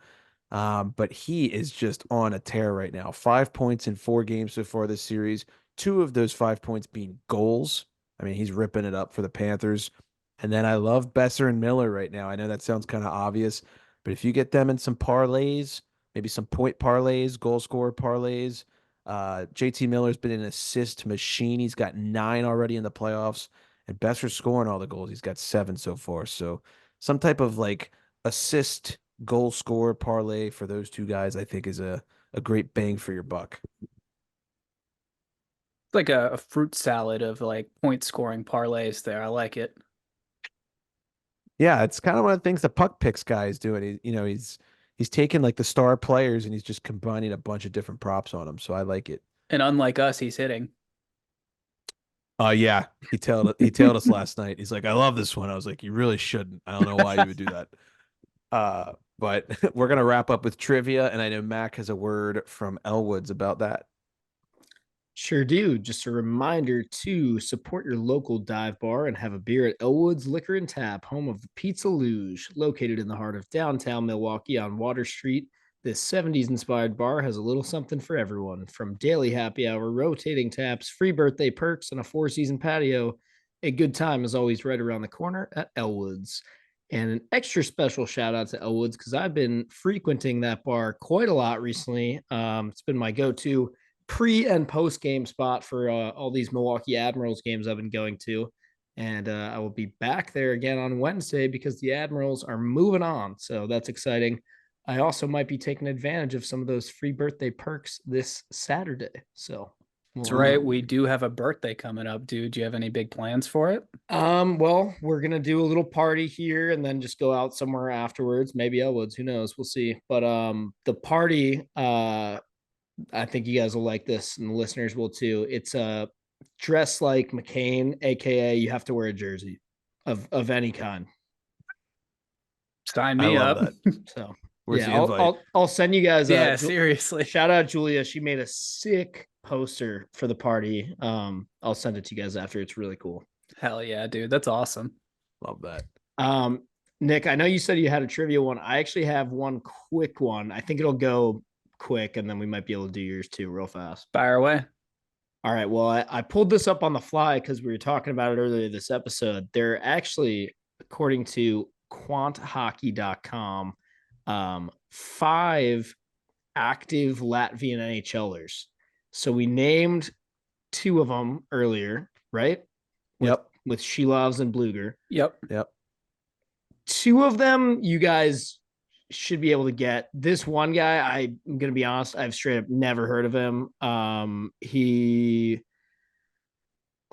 But he is just on a tear right now. 5 points in 4 games so far this series. Two of those 5 points being goals. I mean, he's ripping it up for the Panthers. And then I love Besser and Miller right now. I know that sounds kind of obvious, but if you get them in some parlays, maybe some point parlays, goal scorer parlays, JT Miller's been an assist machine. He's got 9 already in the playoffs, and Besser's scoring all the goals. He's got 7 so far. So some type of like assist goal score parlay for those two guys, I think is a great bang for your buck. It's like a fruit salad of like point scoring parlays there. I like it. Yeah, it's kind of one of the things the puck picks guy is doing. He's taking like the star players and he's just combining a bunch of different props on them. So I like it. And unlike us, he's hitting. Yeah, he told us last night. He's like, I love this one. I was like, you really shouldn't. I don't know why you would do that. But we're gonna wrap up with trivia, and I know Mac has a word from Elwoods about that. Sure do. Just a reminder to support your local dive bar and have a beer at Elwood's Liquor and Tap, home of the Pizza Luge, located in the heart of downtown Milwaukee on Water Street. This 70s inspired bar has a little something for everyone, from daily happy hour, rotating taps, free birthday perks, and a 4-season patio. A good time is always right around the corner at Elwood's. And an extra special shout out to Elwood's because I've been frequenting that bar quite a lot recently. It's been my go to pre and post game spot for all these Milwaukee Admirals games I've been going to. And I will be back there again on Wednesday because the Admirals are moving on. So that's exciting. I also might be taking advantage of some of those free birthday perks this Saturday. So That's right. We do have a birthday coming up, dude. Do you have any big plans for it? Well, we're gonna do a little party here and then just go out somewhere afterwards. Maybe Elwoods, who knows? We'll see. But the party, I think you guys will like this and the listeners will too. It's dress like McCain, aka you have to wear a jersey of any kind. Sign I me love up. that. So Where's yeah, the invite? I'll send you guys. Yeah, seriously. Shout out Julia. She made a sick poster for the party. I'll send it to you guys after. It's really cool. Hell yeah, dude. That's awesome. Love that. Nick, I know you said you had a trivia one. I actually have one quick one. I think it'll go quick, and then we might be able to do yours too real fast. Fire away. All right. Well, I pulled this up on the fly because we were talking about it earlier this episode. They're actually, according to quanthockey.com, 5 active Latvian NHLers. So we named 2 of them earlier, right? Yep. With Shilovs and Bluger. Yep. 2 of them you guys should be able to get. This one guy, I'm gonna be honest, I've straight up never heard of him.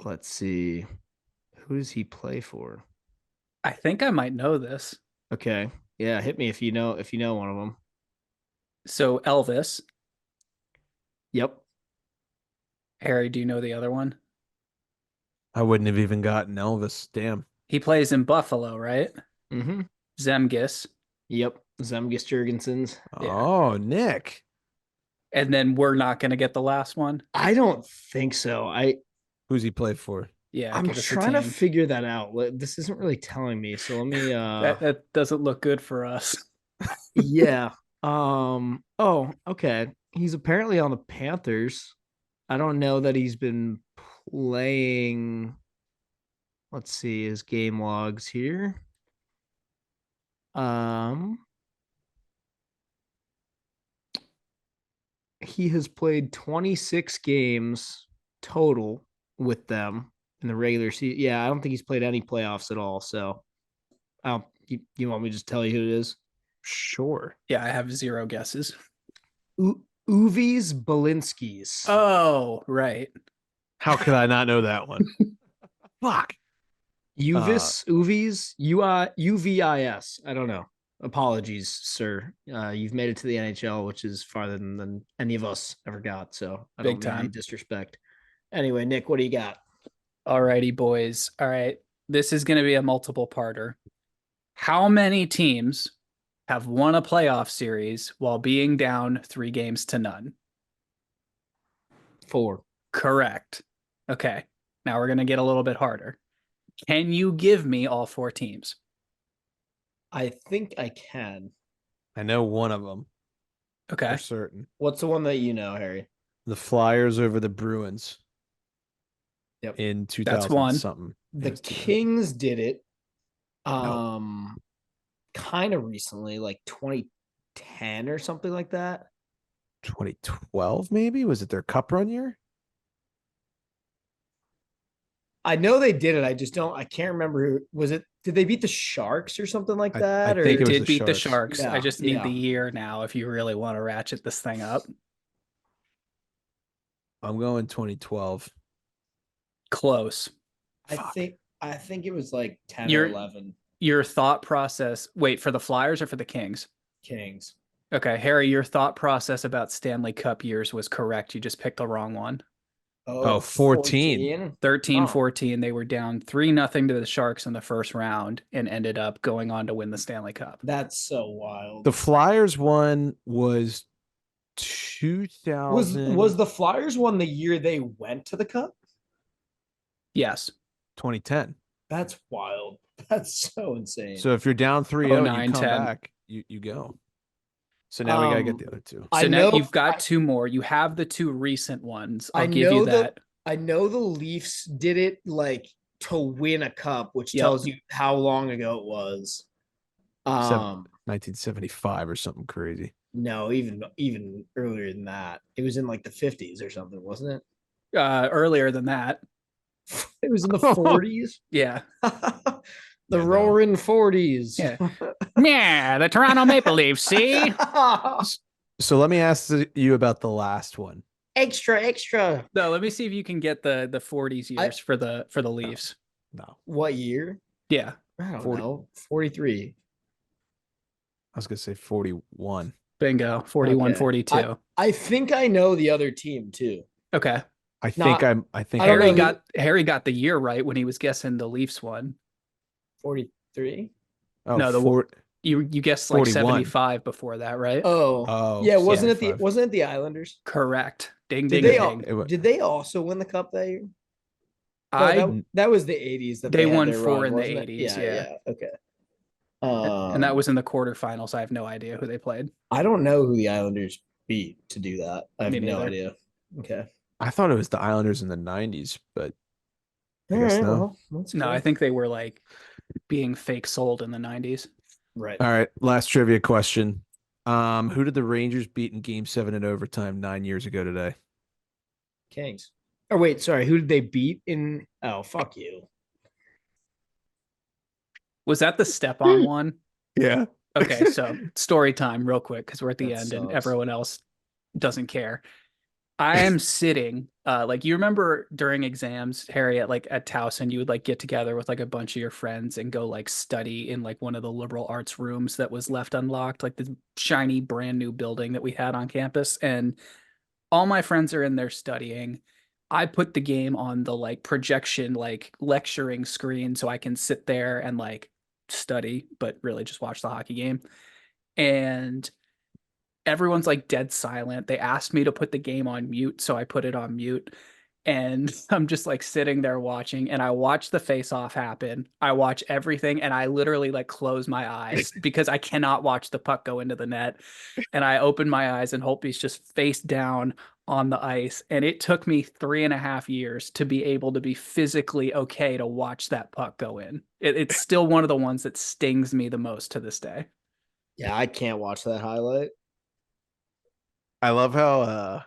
Let's see, who does he play for? I think I might know this. Okay, yeah, hit me if you know one of them. So Elvis. Yep. Harry, do you know the other one? I wouldn't have even gotten Elvis. Damn. He plays in Buffalo, right? Mm-hmm. Zemgus. Yep. Zemgus Jurgensons. Yeah. Oh, Nick. And then we're not going to get the last one. I don't think so. Who's he play for? Yeah. I'm trying to figure that out. This isn't really telling me. So let me that doesn't look good for us. yeah. Oh, okay. He's apparently on the Panthers. I don't know that he's been playing. Let's see his game logs here. He has played 26 games total with them in the regular season. Yeah, I don't think he's played any playoffs at all. So, you want me to just tell you who it is? Sure. Yeah, I have 0 guesses. Uvis Balinskis. Oh, right. How could I not know that one? Fuck. Uvis, UVIS. I don't know. Apologies, sir. You've made it to the NHL, which is farther than any of us ever got. So I don't mean any disrespect. Anyway, Nick, what do you got? All righty, boys. All right. This is going to be a multiple parter. How many teams have won a playoff series while being down 3-0? 4. Correct. Okay. Now we're going to get a little bit harder. Can you give me all 4 teams? I think I can. I know one of them. Okay. For certain. What's the one that you know, Harry? The Flyers over the Bruins. Yep. In 2000 That's one. something. The Kings did it. Kind of recently, like 2010 or something like that. 2012, maybe? Was it their cup run year? I know they did it. I can't remember who was it. Did they beat the Sharks or something like that? I think They it was did the beat the Sharks. Sharks. Yeah, I just need yeah. the year now if you really want to ratchet this thing up. I'm going 2012. Close. I think it was like 10 You're- or 11. Your thought process. Wait, for the Flyers or for the Kings? Kings. Okay, Harry, your thought process about Stanley Cup years was correct. You just picked the wrong one. Oh, 14. 13-14, they were down 3-0 to the Sharks in the first round and ended up going on to win the Stanley Cup. That's so wild. The Flyers one was 2000. Was the Flyers one the year they went to the Cup? Yes. 2010. That's wild. That's so insane. So if you're down 3-0 and 09, you come 10. back, you go. So now we got to get the other 2. So now you've got 2 more. You have the 2 recent ones. I'll give you that. I know the Leafs did it like to win a cup, which tells you how long ago it was. 1975 or something crazy. No, even earlier than that. It was in like the 50s or something, wasn't it? Earlier than that. It was in the 40s. Yeah. The roaring 40s. Yeah. Yeah, the Toronto Maple Leafs, see? So let me ask you about the last one. Extra. No, let me see if you can get the 40s years for the Leafs. No. What year? Yeah. I don't know. 43. I was going to say 41. Bingo. 41, Okay. 42. I think I know the other team too. Okay. I Not- think I'm. I think I don't Harry know got the year right when he was guessing the Leafs one. 43. Oh, No, you guessed like 41. 75 before that, right? Oh, Oh, yeah. Wasn't it 75. the Islanders? Correct. Ding Did ding they ding. did they also win the cup that year? No, I that was the 80s that they had won their 4 run, in the wasn't it? 80s, Yeah, yeah. yeah. Okay. And that was in the quarterfinals. I have no idea who they played. I don't know who the Islanders beat to do that. I have Me no neither. idea. Okay. I thought it was the Islanders in the 90s, but I All guess right. no. Well, that's No, cool. I think they were like being fake sold in the 90s. Right. All right, last trivia question. Who did the Rangers beat in Game 7 in overtime 9 years ago today? Kings. Oh wait, sorry. Who did they beat in? Oh, fuck you. Was that the step on one? Yeah. Okay, so story time real quick because we're at the That end and sucks. everyone else doesn't care. I am sitting, like you remember during exams, Harry, at Towson, you would like get together with like a bunch of your friends and go like study in like one of the liberal arts rooms that was left unlocked, like the shiny brand new building that we had on campus. And all my friends are in there studying. I put the game on the like projection, like lecturing screen so I can sit there and like study, but really just watch the hockey game. And everyone's like dead silent. They asked me to put the game on mute, so I put it on mute. And I'm just like sitting there watching, and I watch the face off happen. I watch everything, and I literally like close my eyes because I cannot watch the puck go into the net. And I open my eyes, and Holtby's just face down on the ice. And it took me 3.5 years to be able to be physically okay to watch that puck go in. It's still one of the ones that stings me the most to this day. Yeah, I can't watch that highlight. I love how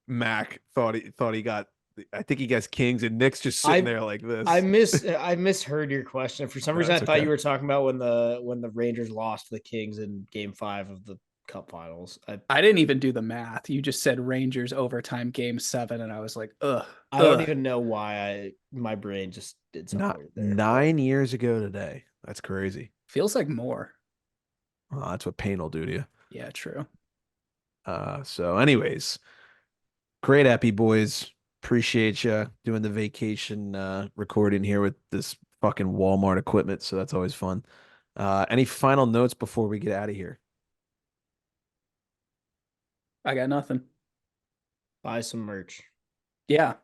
Mac thought he got. I think he gets Kings, and Nick's just sitting there like this. I misheard your question. For some No, reason, I it's thought okay. you were talking about when the Rangers lost to the Kings in Game 5 of the Cup Finals. I didn't even do the math. You just said Rangers overtime game 7, and I was like, ugh. I don't even know why my brain just did something Not weird there. 9 years ago today. That's crazy. Feels like more. Well, that's what pain will do to you. Yeah, true. So anyways, great Epi boys. Appreciate you doing the vacation recording here with this fucking Walmart equipment. So that's always fun. Any final notes before we get out of here? I got nothing. Buy some merch. Yeah.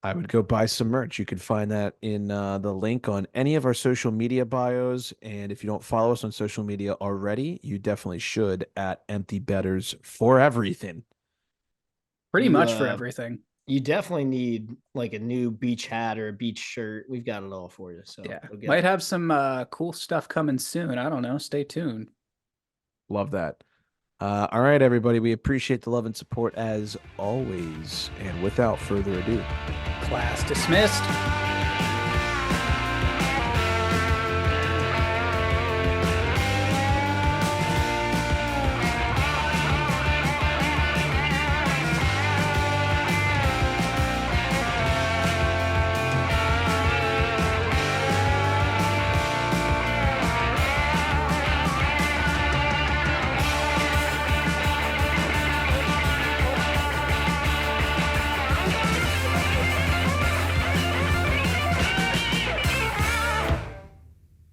I would go buy some merch. You can find that in the link on any of our social media bios. And if you don't follow us on social media already, you definitely should at Empty Betters for everything. Pretty You, much for everything. You definitely need like a new beach hat or a beach shirt. We've got it all for you. So Yeah. go get Might it. have some cool stuff coming soon. I don't know. Stay tuned. Love that. All right, everybody. We appreciate the love and support as always. And without further ado, Class dismissed.